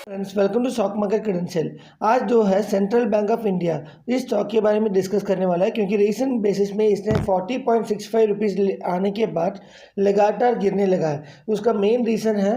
Friends, welcome to stock market credential. आज जो है सेंट्रल बैंक ऑफ इंडिया इस स्टॉक के बारे में डिस्कस करने वाला है, क्योंकि रिसेंट बेसिस में इसने 40.65 रुपीज़ आने के बाद लगातार गिरने लगा है। उसका मेन रीज़न है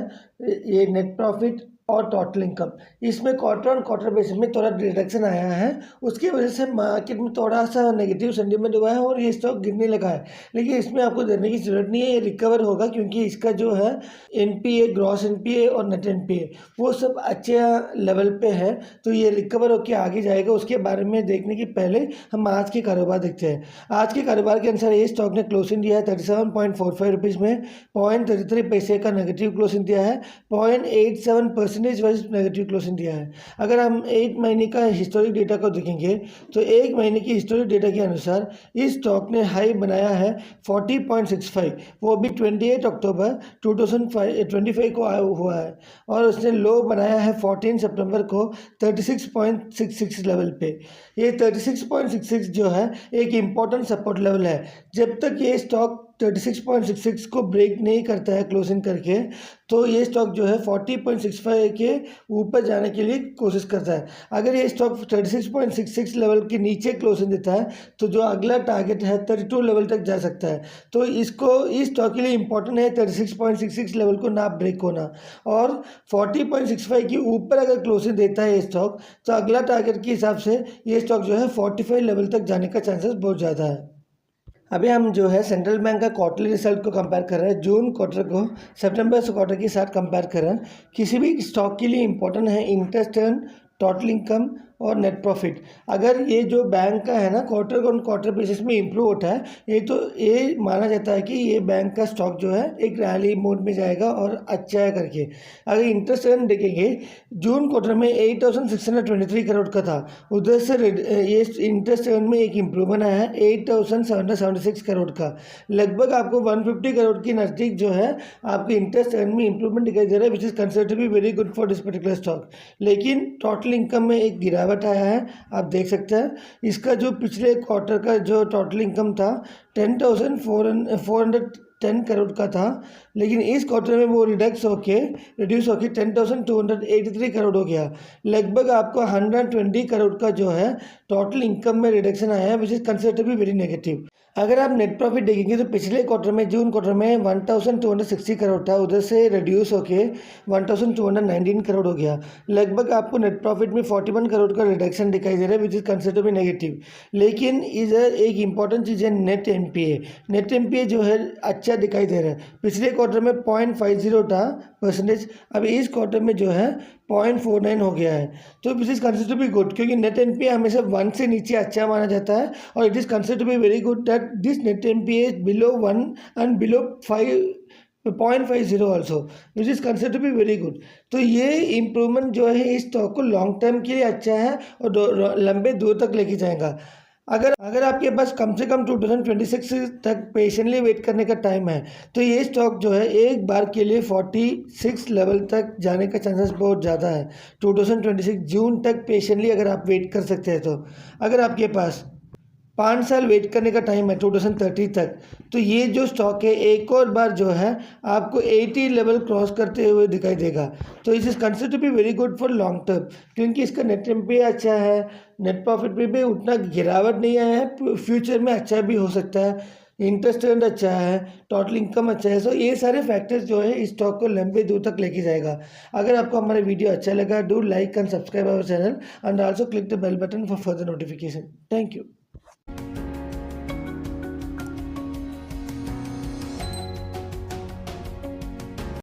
ये नेट प्रॉफिट और टोटल इनकम। इसमें क्वार्टर ऑन क्वार्टर बेसिस में थोड़ा रिडक्शन आया है, उसकी वजह से मार्केट में थोड़ा सा नेगेटिव सेंटीमेंट हुआ है और ये स्टॉक गिरने लगा है। लेकिन इसमें आपको डरने की ज़रूरत नहीं है, ये रिकवर होगा, क्योंकि इसका जो है एनपीए, ग्रॉस एनपीए और नेट एनपीए वो सब अच्छे लेवल पे है, तो ये रिकवर होकर आगे जाएगा। उसके बारे में देखने के पहले हम आज के कारोबार देखते हैं। आज के कारोबार के अनुसार ये स्टॉक ने क्लोजिंग दिया है 37.45 रुपीज़ में, 0.33 पैसे का नेगेटिव क्लोजिंग दिया है, 0.87% वाइज नेगेटिव क्लोजिंग दिया है। अगर हम 1 महीने का हिस्टोरिक डेटा को देखेंगे तो 1 महीने की हिस्टोरिक डेटा के अनुसार इस स्टॉक ने हाई बनाया है 40.65, वो भी 28 अक्टूबर 2025 को हुआ है, और उसने लो बनाया है 14 सितंबर को 36.66 लेवल पे। ये 36.66 जो है एक इम्पॉर्टेंट सपोर्ट लेवल है। जब तक ये स्टॉक 36.66 को ब्रेक नहीं करता है क्लोजिंग करके, तो ये स्टॉक जो है 40.65 के ऊपर जाने के लिए कोशिश करता है। अगर ये स्टॉक 36.66 लेवल के नीचे क्लोजिंग देता है तो जो अगला टारगेट है 32 लेवल तक जा सकता है। तो इस स्टॉक के लिए इंपॉर्टेंट है 36.66 लेवल को ना ब्रेक होना, और 40.65 के ऊपर अगर क्लोजिंग देता है ये स्टॉक तो अगला टारगेट के हिसाब से ये स्टॉक जो है 45 लेवल तक जाने का चांसेस बहुत ज़्यादा है। अभी हम जो है सेंट्रल बैंक का क्वार्टरली रिजल्ट को कंपेयर कर रहे हैं, जून क्वार्टर को सितंबर क्वार्टर के साथ कंपेयर कर रहे हैं। किसी भी स्टॉक के लिए इंपॉर्टेंट है इंटरेस्ट अर्न, टोटल इनकम और नेट प्रॉफिट। अगर ये जो बैंक का है ना क्वार्टर ऑन क्वार्टर बेसिस में इम्प्रूव होता है, ये माना जाता है कि ये बैंक का स्टॉक जो है एक रैली मोड में जाएगा और अच्छा है करके। अगर इंटरेस्ट अर्न देखेंगे, जून क्वार्टर में 8623 करोड़ का था, उधर से ये इंटरेस्ट अर्न में एक इम्प्रूवमेंट आया है 8776 करोड़ का। लगभग आपको 150 करोड़ के नज़दीक जो है आपके इंटरेस्ट अर्न में इम्प्रूवमेंट दिखाई दे रहा है, which is considered to be very good for this particular stock. लेकिन टोटल इनकम में एक गिरावट आया है, आप देख सकते हैं। इसका जो पिछले क्वार्टर का जो टोटल इनकम था 10,410 करोड़ का था, लेकिन इस क्वार्टर में वो रिड्यूस होके 10,283 करोड़ हो गया। लगभग आपको 120 करोड़ का जो है टोटल इनकम में रिडक्शन आया है, which is considered to be very negative. अगर आप नेट प्रॉफिट देखेंगे तो पिछले क्वार्टर में, जून क्वार्टर में 1,260 करोड़ था, उधर से रिड्यूस होके 1,219 करोड़ हो गया। लगभग आपको नेट प्रॉफिट में 41 करोड़ का रिडक्शन दिखाई दे रहा है, which is considered to be negative. लेकिन इधर एक इंपॉर्टेंट चीज़ है नेट एनपीए। नेट एनपीए जो है अच्छा दिखाई दे रहा है। पिछले क्वार्टर में 0.50 था परसेंटेज, अब इस क्वार्टर में जो है 0.49 हो गया है, तो which is considered to be good, क्योंकि नेट एनपीए हमेशा 1 से नीचे अच्छा माना जाता है, और it is considered to be very good that this net NPA is below 1 and below 0.50 also, which is considered to be very good. तो ये इम्प्रूवमेंट जो है इस स्टॉक को लॉन्ग टर्म के लिए अच्छा है और लंबे दूर तक लेके जाएगा। अगर आपके पास कम से कम 2026 तक पेशेंटली वेट करने का टाइम है, तो ये स्टॉक जो है एक बार के लिए 46 लेवल तक जाने का चांसेस बहुत ज़्यादा है। 2026 जून तक पेशेंटली अगर आप वेट कर सकते हैं, तो अगर आपके पास 5 साल वेट करने का टाइम है 2030 तक, तो ये जो स्टॉक है एक और बार जो है आपको 80 लेवल क्रॉस करते हुए दिखाई देगा। तो इस is considered to be very good for long term, क्योंकि इसका नेट एनपीए अच्छा है, नेट प्रॉफिट में भी उतना गिरावट नहीं आया है, फ्यूचर में अच्छा भी हो सकता है, इंटरेस्ट रेट अच्छा है, टोटल इनकम अच्छा है। सो ये सारे फैक्टर्स जो है इस स्टॉक को लंबे दूर तक लेके जाएगा। अगर आपको हमारा वीडियो अच्छा लगा, do like and subscribe our channel and also click the bell button for further notification. Thank you.